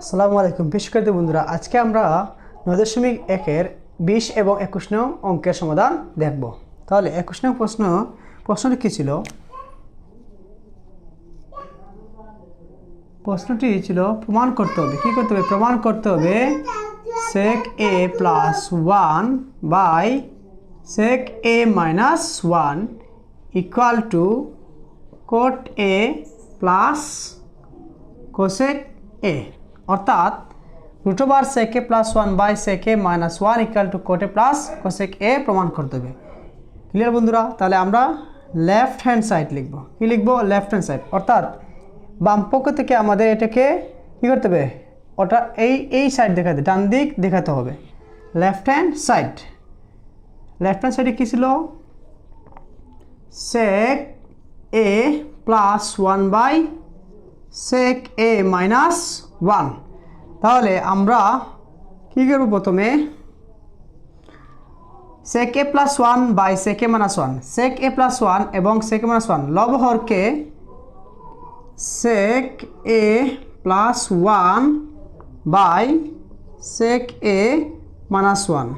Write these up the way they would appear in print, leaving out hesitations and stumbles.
আসসালামু আলাইকুম শিক্ষার্থী বন্ধুরা, আজকে আমরা 9.1-এর 20 এবং 21 নং অঙ্কের সমাধান দেখব। তাহলে 21 নং প্রশ্নটি কী ছিল? প্রশ্নটি ছিল প্রমাণ করতে হবে। কী করতে হবে? প্রমাণ করতে হবে sec a plus 1 by sec a minus 1 equal to cot a plus cosec a, অর্থাৎ √sec a plus 1 by sec a minus 1 equal to cot a plus cosec a প্রমাণ করতে হবে। ক্লিয়ার বন্ধুরা? তাহলে আমরা লেফট হ্যান্ড সাইড লিখব। কি লিখব? লেফট হ্যান্ড সাইড, অর্থাৎ বাম পক্ষ থেকে আমাদের এটাকে কী করতে হবে? ওটা এই সাইড দেখাতে, ডান দিক দেখাতে হবে। Left hand side, left hand সাইডে কী ছিল? sec a plus 1 by sec a minus 1। তাহলে আমরা কী করব? প্রথমে sec a plus 1 by sec a minus 1, sec a plus 1 এবং sec a minus 1 লব হরকে sec a plus 1 by sec a minus 1,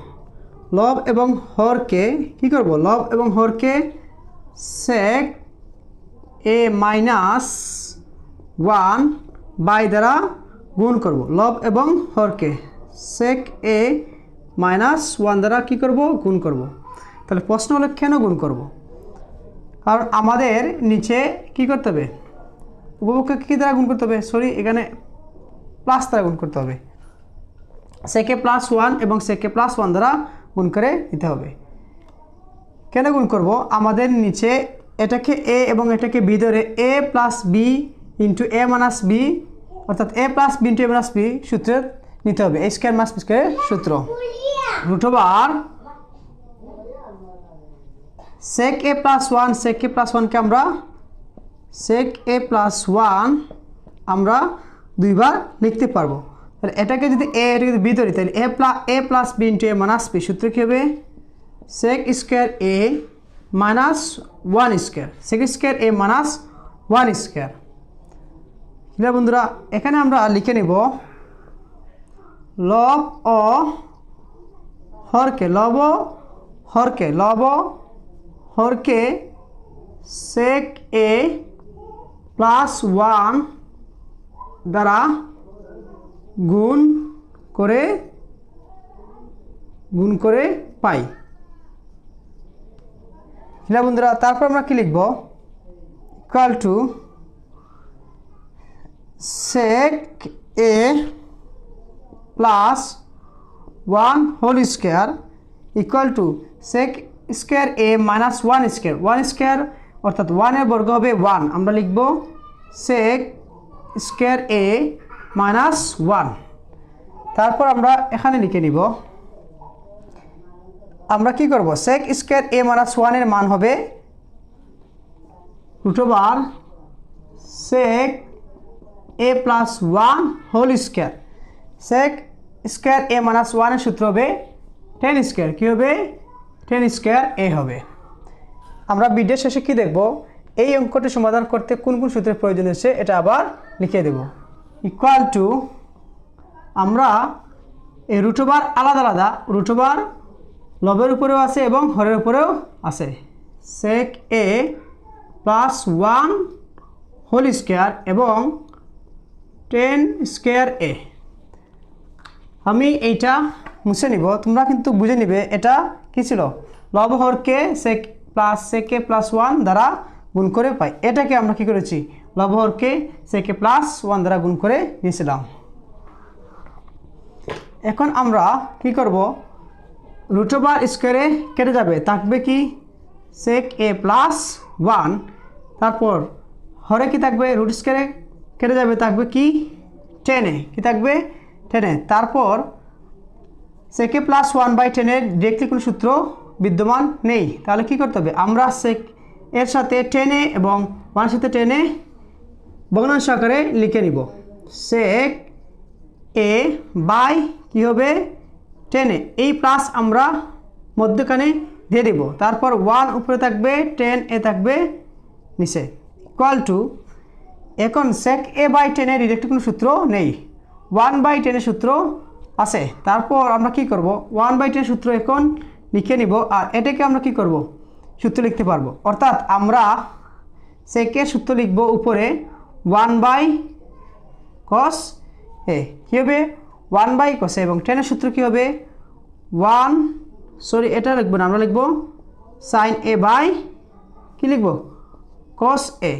লব এবং হরকে কী করব? লব এবং হরকে sec a minus 1 বাই দ্বারা গুণ করব। লব এবং হরকে sec a minus 1 দ্বারা কী করব? গুণ করব। তাহলে প্রশ্ন হলো কেন গুণ করব? কারণ আমাদের নিচে কী করতে হবে? উপভোগকে কী দ্বারা গুণ করতে হবে? এখানে প্লাস দ্বারা গুণ করতে হবে। sec a plus 1 এবং sec a plus 1 দ্বারা গুণ করে নিতে হবে। কেন গুণ করব? আমাদের নিচে এটাকে a এবং এটাকে b ধরে a plus b into a minus b, অর্থাৎ a plus b into a minus b সূত্রে নিতে হবে। a স্কয়ার মাইনাস b স্কয়ারের সূত্র √, sec a plus 1, sec a plus 1 কে আমরা sec a plus 1 আমরা দুইবার লিখতে পারবো। তাহলে এটাকে যদি a, এটাকে যদি b ধরি, তাহলে a plus b into a minus b সূত্র কী হবে? sec square a minus 1 square, sec square a minus 1 square. Clear বন্ধুরা? এখানে আমরা লিখে নেব লব ও হরকে, লব হরকে sec a plus 1 দ্বারা গুণ করে পাই। ক্লিয়ার বন্ধুরা? তারপর আমরা কি লিখব? Equal to sec a plus 1 whole square equal to sec square a minus 1 square, 1 square অর্থাৎ 1 এর বর্গ হবে 1। আমরা লিখব sec স্কয়ার a মাইনাস 1। তারপর আমরা এখানে লিখে নিব, আমরা কি করব? sec স্কয়ার a মাইনাস 1 এর মান হবে √, sec a plus 1 whole square, sec square a minus 1 এর সূত্র হবে 10 স্কয়ার। কী হবে? 10 স্কয়ার a হবে। আমরা ভিডিও শেষে কি দেখব? এই অঙ্কটি সমাধান করতে কোন কোন সূত্রের প্রয়োজন আছে এটা আবার লিখে দেব। ইকুয়াল টু, আমরা এই √, আলাদা আলাদা √, লবের উপরেও আছে এবং হরের উপরেও আছে। sec a plus 1 whole square এবং 10 স্কয়ার a। আমি এইটা মুছে নিব, তোমরা কিন্তু বুঝে নিবে এটা কি ছিল। লব হরকে sec a plus 1 দ্বারা গুণ করে পাই। এটাকে আমরা কি করেছি? লব হরকে sec a plus 1 দ্বারা গুণ করে নিয়েছিলাম। এখন আমরা কি করব? √, স্কয়ারে কেটে যাবে, থাকবে কি? sec a plus 1। তারপর হরে কি থাকবে? √ স্কয়ারে কেটে যাবে, থাকবে কি? 10 এ। কি থাকবে? 10 এ। তারপর sec a plus 1 by 10 এর ডিরেক্টলি কোনো সূত্র বিদ্যমান নেই। তাহলে কি করতে হবে? আমরা sec এর সাথে 10 এ এবং 1 এর সাথে 10 এ ভগ্নাংশ আকারে লিখে নিব। sec a বাই কি হবে? 10 এ। এই প্লাস আমরা মধ্যখানে দিয়ে দেব। তারপর 1 উপরে থাকবে, 10 এ থাকবে নিচে। ইকুয়াল টু, এখন sec a বাই 10 এর ডিরেক্ট কোনো সূত্র নেই। 1/10 এর সূত্র আছে। তারপর আমরা কি করব 1/10 সূত্র এখন লিখে নিব আর এটাকে আমরা কি করব সূত্র লিখতে পারবো। অর্থাৎ আমরা সেকে সূত্র লিখব উপরে 1/cos a কি হবে 1/cos a এবং 10 এর সূত্র কি হবে এটা লিখব না, আমরা লিখব sin a বাই কি লিখব cos a।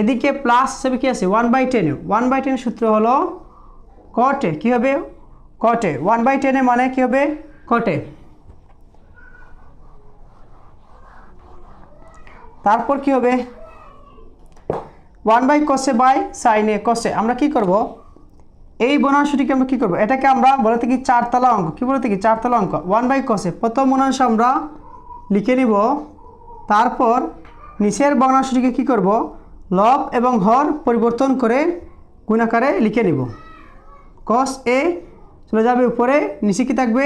এদিকে প্লাস হিসেবে কি আছে 1/10 1/10 সূত্র হলো cot a কি হবে cot a 1/10 এর মানে কি হবে cot a। তারপর কি হবে 1/cos a by sin a cos a। আমরা কি করব এই বর্ণাংশটিকে আমরা কি করব এটাকে আমরা বলে থাকি চারতলা অঙ্ক। কি বলে থাকি চারতলা অঙ্ক। 1/cos a প্রথম বর্ণাংশ আমরা লিখে নিব, তারপর নিচের বর্ণাংশটিকে কি করব লব এবং হর পরিবর্তন করে গুণাকারে লিখে নিব। cos a চলে যাবে উপরে, নিচে কি থাকবে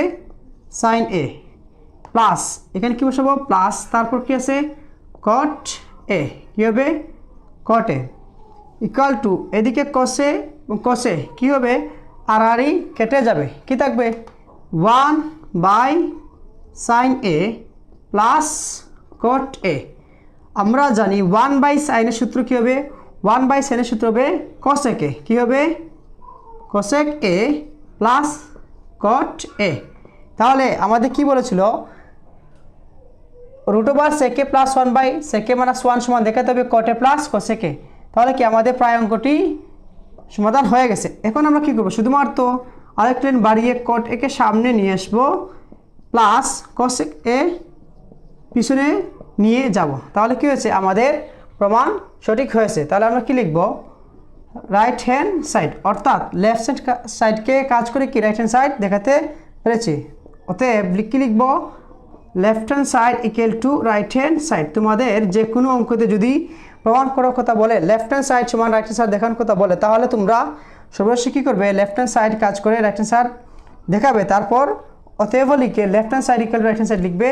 sin a প্লাস এখানে কি বসাবো প্লাস, তারপর কি আছে cot a কি হবে cot a ইকুয়াল টু এদিকে cos a এবং cos a কি হবে আর কেটে যাবে, কি থাকবে 1/sin a plus cot a। আমরা জানি 1/sin এর সূত্র কি হবে 1/sin এর সূত্র হবে cosec a কি হবে cosec a plus cot a। তাহলে আমাদের কি বলেছিল √sec a plus 1/sec a minus 1 সমান দেখাতে হবে cot a plus cosec a। তাহলে কি আমাদের প্রায় অঙ্কটি সমাধান হয়ে গেছে। এখন আমরা কি করব শুধুমাত্র আরেকটা লাইন বাড়িয়ে cot a কে সামনে নিয়ে আসব প্লাস cosec a পিছনে নিয়ে যাব। তাহলে কি হয়েছে আমাদের প্রমাণ সঠিক হয়েছে। তাহলে আমরা কি লিখব রাইট হ্যান্ড সাইড, অর্থাৎ লেফট সাইডকে কাজ করে কি রাইট হ্যান্ড সাইড দেখাতে পেরেছি। অতএব কি লিখব left hand side equal to right hand side. তোমাদের যে কোনো অঙ্কতে যদি প্রমাণ করার কথা বলে লেফট হ্যান্ড সাইড সমান রাইট হ্যান্ড সাইড দেখানোর কথা বলে, তাহলে তোমরা সর্বশেষে কী করবে লেফট হ্যান্ড সাইড কাজ করে রাইট হ্যান্ড সাইড দেখাবে, তারপর অতএব লিখে left hand side equal to right hand side লিখবে।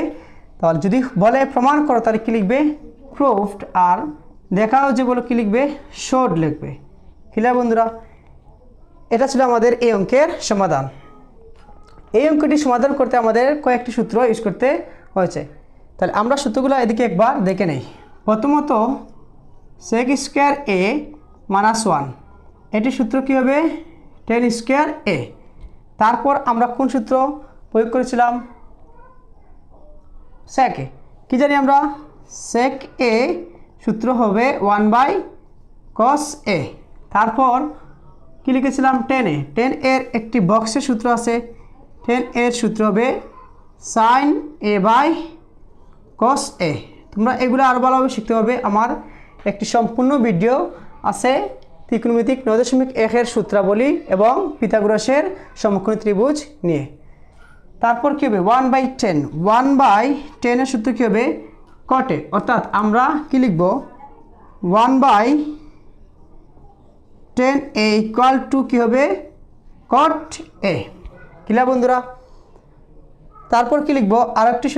তাহলে যদি বলে প্রমাণ করো তাহলে কী লিখবে প্রুভড, আর দেখাও যে বলো কী লিখবে শোড লিখবে। ক্লিয়ার বন্ধুরা? এটা ছিল আমাদের এই অঙ্কের সমাধান। এই অঙ্কটি সমাধান করতে আমাদের কয়েকটি সূত্র ইউজ করতে হয়েছে। তাহলে আমরা সূত্রগুলো এদিকে একবার দেখে নেই। প্রথমত sec স্কোয়ার a মাইনাস 1 এটি সূত্র কী হবে tan স্কোয়ার a। তারপর আমরা কোন সূত্র প্রয়োগ করেছিলাম sec a, কী জানি আমরা sec a সূত্র হবে 1/cos a। তারপর কী লিখেছিলাম tan a, tan এর একটি বক্সের সূত্র আছে, tan এর সূত্র হবে sin a by cos a। তোমরা এগুলো আরও ভালোভাবে শিখতে হবে। আমার একটি সম্পূর্ণ ভিডিও আছে ত্রিকোণমিতিক 9.1 এর সূত্রাবলী এবং পিথাগোরাসের সমকোণী ত্রিভুজ নিয়ে। তারপর কী হবে 1/10, 1/10 এর সূত্র কী হবে cot a, অর্থাৎ আমরা কী লিখব 1/10 a ইকুয়াল টু কী হবে cot a। ক্লিয়ার বন্ধুরা? তারপর কি লিখব আরেকটি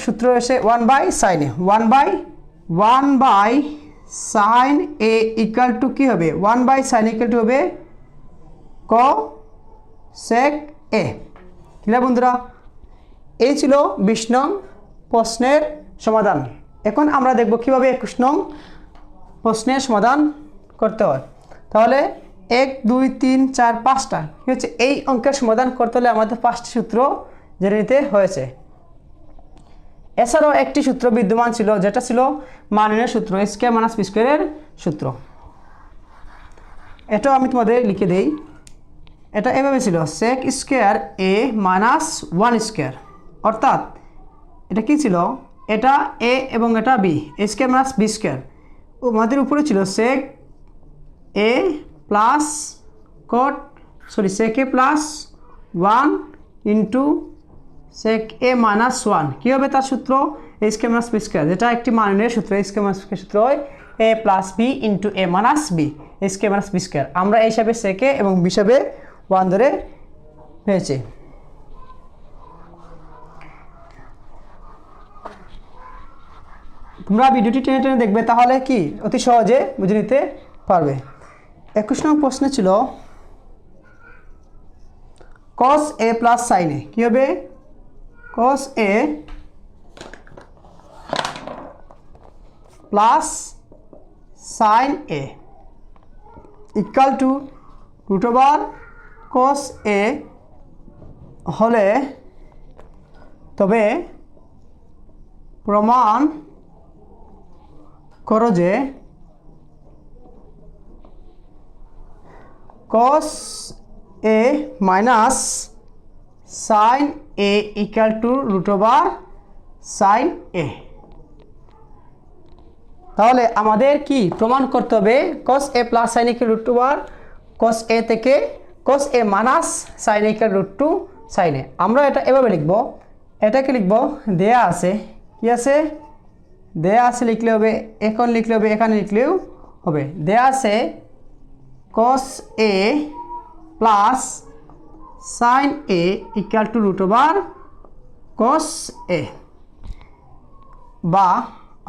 সূত্র রয়েছে 1/sin a, 1/sin a equal to কী হবে 1/sin a ইকুয়াল টু হবে cosec a। ক্লিয়ার বন্ধুরা? এই ছিল 20 নং প্রশ্নের সমাধান। এখন আমরা দেখব কিভাবে 21 নং প্রশ্নের সমাধান করতে হয়। তাহলে 1 2 3 4 5টা কি হচ্ছে এই অঙ্কের সমাধান করতে হলে আমাদের 5টি সূত্র জেনে নিতে হয়েছে। এছাড়াও একটি সূত্র বিদ্যমান ছিল যেটা ছিল মান নির্ণয়ের সূত্র স্কয়ার মাইনাস বি স্কয়ারের সূত্র। এটাও আমি তোমাদের লিখে দেই। এটা এভাবে ছিল sec square a minus 1 square, অর্থাৎ এটা কি ছিল এটা a এবং এটা b, a square minus b square. আমাদের উপরে ছিল sec a plus sec a plus 1 into sec a minus 1 কী হবে তার সূত্র a square minus b square, যেটা একটি মান নির্ণয়ের সূত্র। a স্কয়ার মাইনাস b সূত্র হয় a plus b into a minus b, a square minus b square. আমরা এই হিসাবে sec a এবং b হিসাবে 1 ধরে পেয়েছি। তোমরা ভিডিওটি টেনে টেনে দেখবে, তাহলে কি অতি সহজে বুঝে নিতে পারবে। 21 নং প্রশ্ন ছিল cos a plus sin a কি হবে cos a plus sin a equal to root over cos a হলে তবে প্রমাণ করো যে cos a minus sin a equal to root over sin a। তাহলে আমাদের কি প্রমাণ করতে হবে cos a plus sin a root over cos a থেকে cos a minus sin a root two sin a। আমরা এটা এভাবে লিখব, এটাকে লিখব দেয়া আছে কি আছে দেয়া আছে লিখলে হবে, এখন লিখলে হবে, এখানে লিখলেও হবে। দেয়া আছে cos a plus sin a equal to root over cos a। বা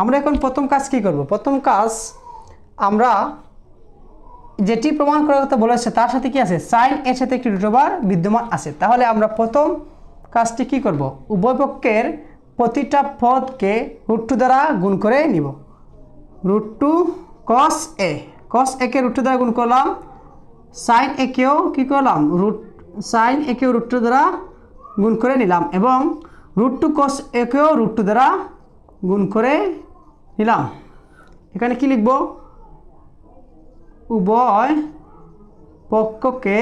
আমরা এখন প্রথম কাজ কি করব, প্রথম কাজ আমরা যেটি প্রমাণ করার কথা বলেছে তার সাথে কি আছে sin এর সাথে একটি রুট ওভার বিদ্যমান আছে। তাহলে আমরা প্রথম কাজটি কি করব, উভয় পক্ষের প্রতিটা পদকে রুট টু দ্বারা গুণ করে নিব। রুট টু cos a কে রুট টু দ্বারা গুণ করলাম, sin a কেও কি করলাম sin a কেও রুট টু দ্বারা গুণ করে নিলাম এবং রুট টু cos a কেও রুট টু দ্বারা গুণ করে নিলাম। এখানে কি লিখব, উভয় পক্ষকে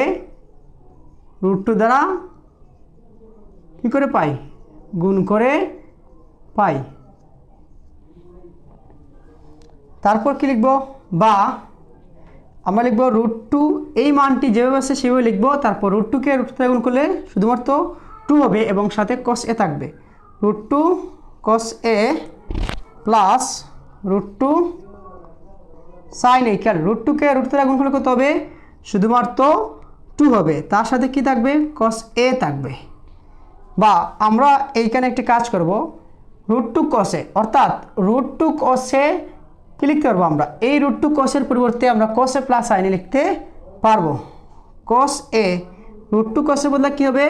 রুট টু দ্বারা কি করে পাই গুণ করে পাই। তারপর কি লিখব, বা আমরা লিখব রুট টু এই মানটি যেভাবে আছে সেভাবে লিখব। তারপর রুট টুকে রুট টু গুণ করলে শুধুমাত্র 2 হবে এবং সাথে cos a থাকবে। Root two cos a plus root two sin a equal root টুকে রুট টু গুণ করলে কত হবে শুধুমাত্র 2 হবে, তার সাথে কি থাকবে cos a থাকবে। বা আমরা এইখানে একটি কাজ করব, রুট টু cos a অর্থাৎ রুট টু cos a কি লিখতে পারবো আমরা, এই রুট টু cos এর পরিবর্তে আমরা cos a plus sin a লিখতে পারবো। cos a root two cos এর বদলে কি হবে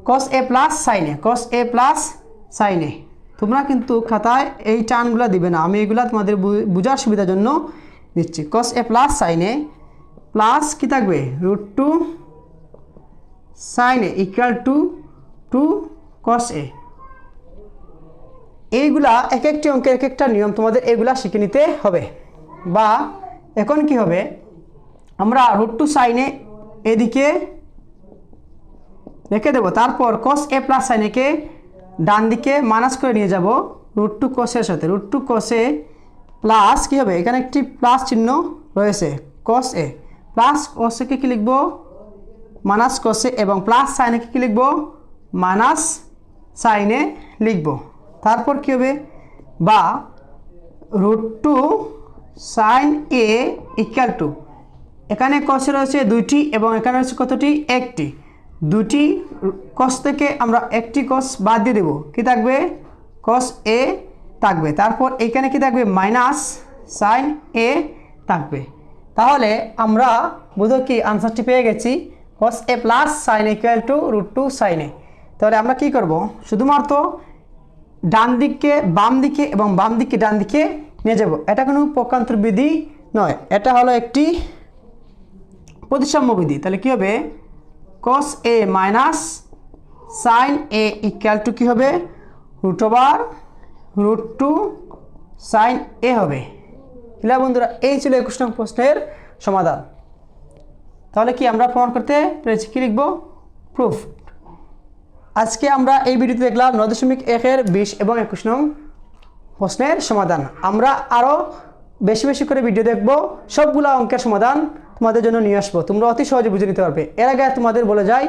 cos a plus sin a, cos a plus sin a। তোমরা কিন্তু খাতায় এই টার্মগুলো দিবে না, আমি এগুলা তোমাদের বোঝার সুবিধার জন্য দিচ্ছি। cos a plus sin a plus কি থাকবে root two sin a equal to 2 cos a। এইগুলা এক একটি অঙ্কের এক একটা নিয়ম, তোমাদের এগুলা শিখে নিতে হবে। বা এখন কি হবে, আমরা রুট টু sin a এদিকে রেখে দেব, তারপর cos a plus sin a কে ডান দিকে মাইনাস করে নিয়ে যাব রুট টু cos এর সাথে। Root two cos a plus কি হবে, এখানে একটি প্লাস চিহ্ন রয়েছে cos a plus cos a কে কি লিখব মাইনাস cos a এবং প্লাস sin a কে কি লিখব মাইনাস sin a লিখব। তারপর কি হবে, বা root two sin a equal to এখানে cos রয়েছে 2টি এবং এখানে রয়েছে কতটি 1টি, 2টি cos থেকে আমরা একটি cos বাদ দিয়ে দেব, কি থাকবে cos a থাকবে। তারপর এখানে কি থাকবে মাইনাস sin a থাকবে। তাহলে আমরা বুঝো কি আনসারটি পেয়ে গেছি cos a plus sin a equal to root two sin a। তাহলে আমরা কি করব, শুধুমাত্র ডান দিককে বাম দিকে এবং বাম দিককে ডান দিকে নিয়ে যাব। এটা কোনো পক্ষান্তর বিধি নয়, এটা হলো একটি প্রতিসাম্য বিধি। তাহলে কি হবে cos a minus sin a equal to কি হবে root over root two sin a হবে। তাহলে বন্ধুরা এই ছিল 21 নং প্রশ্নের সমাধান। তাহলে কি আমরা প্রমাণ করতে পেরেছি, কি লিখব প্রুফ। আজকে আমরা এই ভিডিওতে দেখলাম 9.1 এর 20 এবং 21 নং প্রশ্নের সমাধান। আমরা আরও বেশি বেশি করে ভিডিও দেখব, সবগুলো অঙ্কের সমাধান তোমাদের জন্য নিয়ে আসবো, তোমরা অতি সহজে বুঝে নিতে পারবে। এর আগে তোমাদের বলে যাই,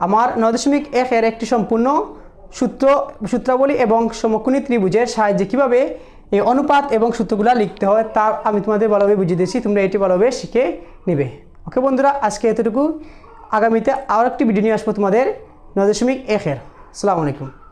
আমার 9.1 এর একটি সম্পূর্ণ সূত্রাবলী এবং সমকোণী ত্রিভুজের সাহায্যে কীভাবে এই অনুপাত এবং সূত্রগুলো লিখতে হয় তা আমি তোমাদের ভালোভাবে বুঝিয়ে দিয়েছি, তোমরা এটি ভালোভাবে শিখে নেবে। ওকে বন্ধুরা, আজকে এতটুকু। আগামীতে আরও একটি ভিডিও নিয়ে আসবো তোমাদের 9.1 এর। আসসালামু আলাইকুম।